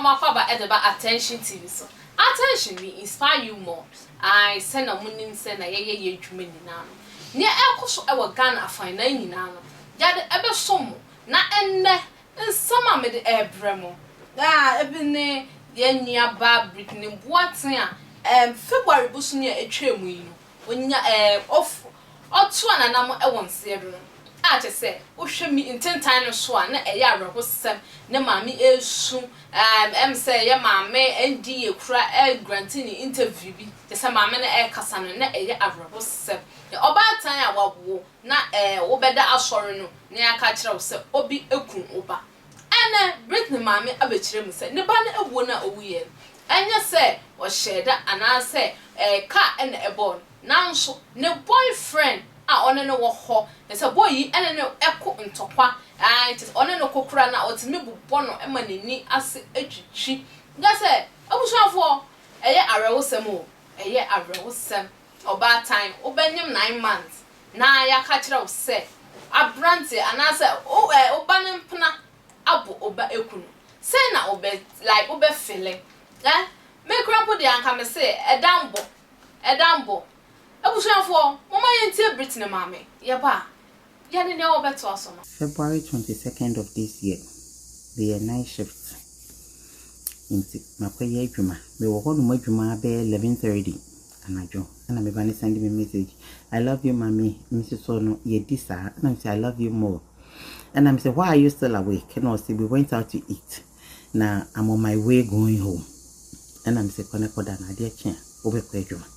mama kwaba edeba attention TV so attention we inspire you more. I send a munim send a ye dwuma nyina no ne ekoso e wo Ghana afan na nyina no yade ebe somo na enne nsama me de ebremo ebe ne ye nua ba Brittany boaten a February busu ne etwemu yi no onya off otu ananam e won se do no a che se wo hwe mi intentan no so a na e ya awrehosem ne maami esu say ye maami ndi ekura granting interview bi che se maami na kasa no na e ya awrehosem e oba tan a wawo na wo beda asori no ne aka kire wo se obi ekun oba ene Brittany maami abekire mu se ne ba na ewo na owuye enya se o sheda ana se ka ene ebon nanso ne boyfriend a one no wo ho say boy yi ene no eko ntokwa it is one no kokura na otimi bubbo no ema nani ase atwitwi nga say abusuafo eye arewosem o eye arewosem oba time obanyem 9 months na ya ka kire wo say abrante ana say oba ne mpena abo oba ekunu say na obe like obe feeling me grandpa de anka me say edambo abusuafo mama yentie Brittany mame yeba ya ne obeto aso no February 22nd of this year the night shift inti makoye adwuma me wo ho no adwuma be 11:30 anajo na me bani send me message I love you mommy Mrs. Sono ye disa and I say I love you more and I say why are you still awake and I say we went out to eat now I'm on my way going home and I'm say kona koda na dia chen obekwa adwuma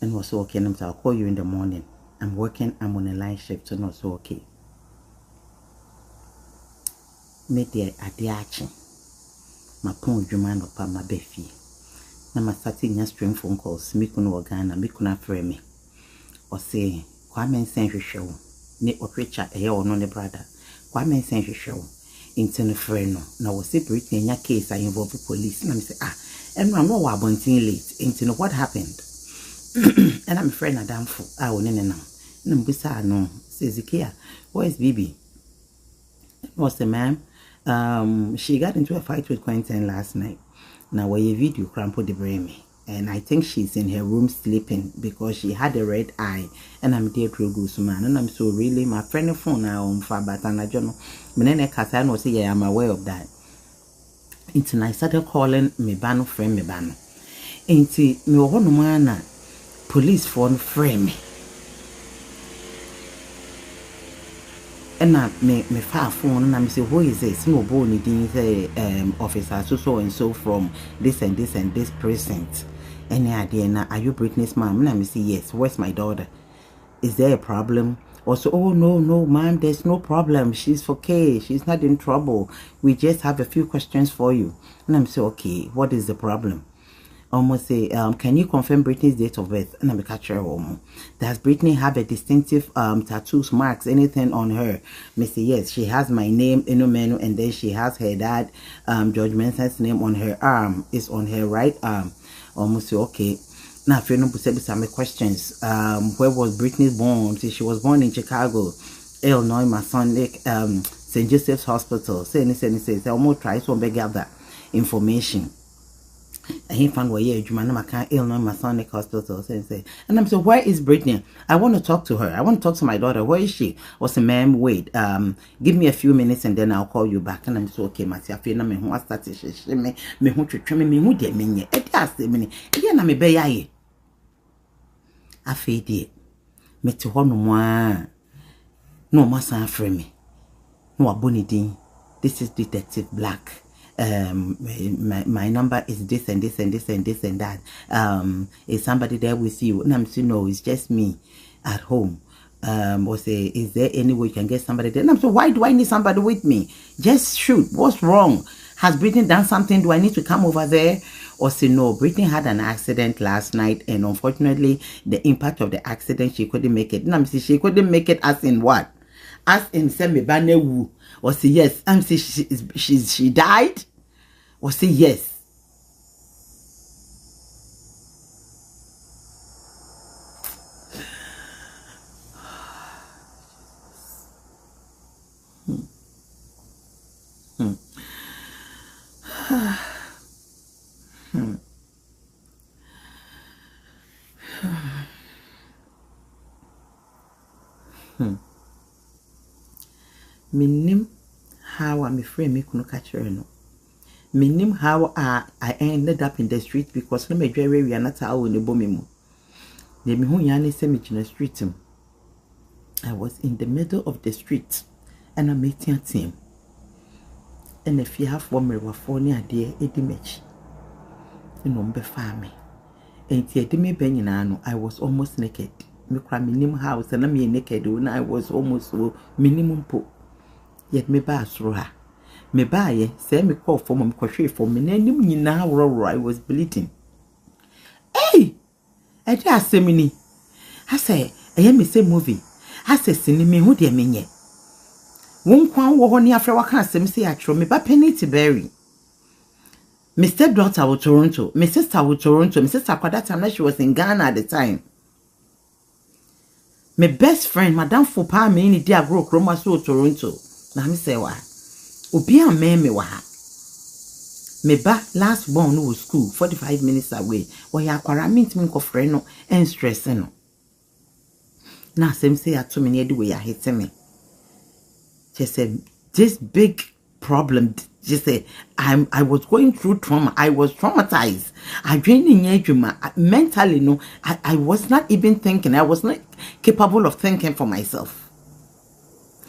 and was okay and I'll call you in the morning. I'm working, I'm on a line shift, so not so okay. Me dear adiachi. My pon juma no pa my befi. Na ma starting your string phone calls, me kuno Ghana, me kuna frame me. Or say, Kwame send you show. Ne or preacher a or no ne brother. Kwame send you show. Into the friend no. Now was it Brittany in your case I involve the police. And I say, and I'm not wabonting late. Into what happened? And I'm a friend of Damfo. I will now. Numbisa no. Says Ikea. Where's Bibi? What's the ma'am? She got into a fight with Quentin last night. Now where your video crampo the brain and I think she's in her room sleeping because she had a red eye and I'm there to go man and I'm so really my friend phone now on far but and I don't know. Menene kasa no say yeah, I'm aware of that. Until I started calling me bano friend me bano. Until me wo no man police phone frame me. And I me far phone and I say who is this? No bony didn't say officer so and so from this and this and this precinct. Any idea now are you Brittany's mom? And I say yes, where's my daughter? Is there a problem? Also, oh no, ma'am, there's no problem. She's okay, she's not in trouble. We just have a few questions for you. And I'm say, okay, what is the problem? Almost say, can you confirm Brittany's date of birth? And I'm a catcher. Does Brittany have a distinctive tattoos, marks, anything on her? Me say yes, she has my name, menu, and then she has her dad, George Menson's name on her arm. It's on her right arm. Almost say okay. Now, if you know, some questions. Where was Brittany born? See, she was born in Chicago, Illinois, Masonic, St. Joseph's Hospital. Say, almost try to gather information. And he found where you Illinois Masonic Hospital. Say, and I'm so where is Brittany? I want to talk to her. I want to talk to my daughter. Where is she? Was the ma'am wait? Give me a few minutes and then I'll call you back. And I'm so okay, Matia. Feel me who started me who to trim me who did me. It has the minute. Again, I'm a bay. I fade it. Me to one no massa frame me. No abonidin. This is Detective Black. My number is this and this and this and this and that. Is somebody there with you? And I'm saying no, it's just me at home. Or say, is there any way you can get somebody there? And I'm saying, why do I need somebody with me? Just shoot. What's wrong? Has Brittany done something? Do I need to come over there? Or say no, Brittany had an accident last night and unfortunately the impact of the accident she couldn't make it. And I'm saying she couldn't make it as in what? As in semi banewu. Or say yes, I'm saying she died. Or say yes. Minim how I'm afraid me kuno catch her no. Minim how I ended up in the street because no me dwere we are not how in the bomimu. Ne me hu yan se me in the street. I was in the middle of the street and I'm meeting a team. And if you have one me for near dear edimage. No be farming. And tia de me ben no, I was almost naked. Me cry minimum house and I'm naked when I was almost so minimum po. Yet me ba through her. Me ba ye, say me call for mom crochet for me name nyina woro I was bleeding. Hey! I just say me. I say, I am me say movie. I say sini me hu de menye. Won kwan wo ho ne afre waka asem say atro me ba penny Tvgh. My stepdaughter was Toronto. My sister was Toronto. My sister at that time she was in Ghana at the time. My best friend, Madame Fopa, me ni dia grow Roma so Toronto. Na me say wa. Obi a me wa ha. Me ba last born no school 45 minutes away. Wa ya kwara meet me ko frɛ no and stress no. Na sem say ato me ne de we ya hit me. She said this big problem. She said, I was going through trauma. I was traumatized. I mentally, no, I was not even thinking. I was not capable of thinking for myself.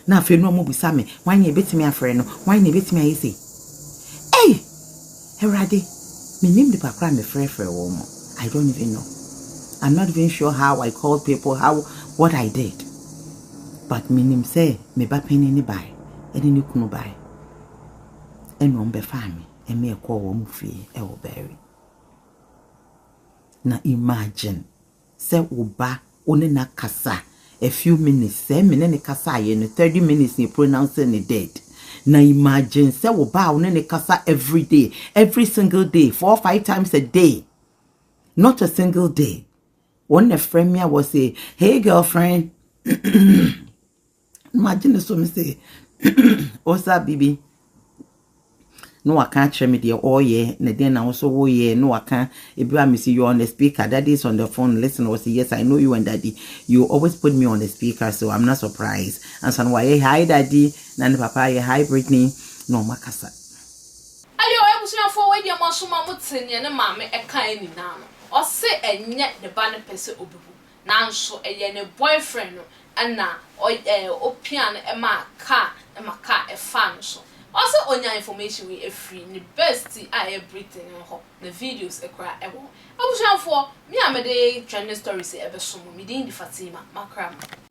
Now, if you know more beside me, why you bet me a friend? Why you bet me easy? Hey, Herade, me name the background the friend for a woman. I don't even know. I'm not even sure how I called people, what I did. But me name say, me ba penny ni buy, any new kuno buy. And on be family, and me a call wom free, will bury. Now imagine, say uba, only na kasa, a few minutes, say me ne kasa, and 30 minutes ni pronouncing the dead. Now imagine, say uba, only kasa every day, every single day, 4 or 5 times a day. Not a single day. One a friend me was say, hey girlfriend, imagine so me say, what's up, baby? No, I can't share me the oh yeah, and then I also oh yeah, no, I can't. If you see you on the speaker, daddy's on the phone, listen, or say yes, I know you and daddy. You always put me on the speaker, so I'm not surprised. And son, why hi daddy, Nana papa, hi Brittany, no makasa. Ayo, I was your forward your muscle mutin and mamma a kind now. Or say and yet the banner person obu. Now so a yene boyfriend and now or piano a ma car and my car a fan so. Also on your information we free the best I Brittany the videos a cry I was for me I'm a day trending stories ever so me didn't Fatima Macram.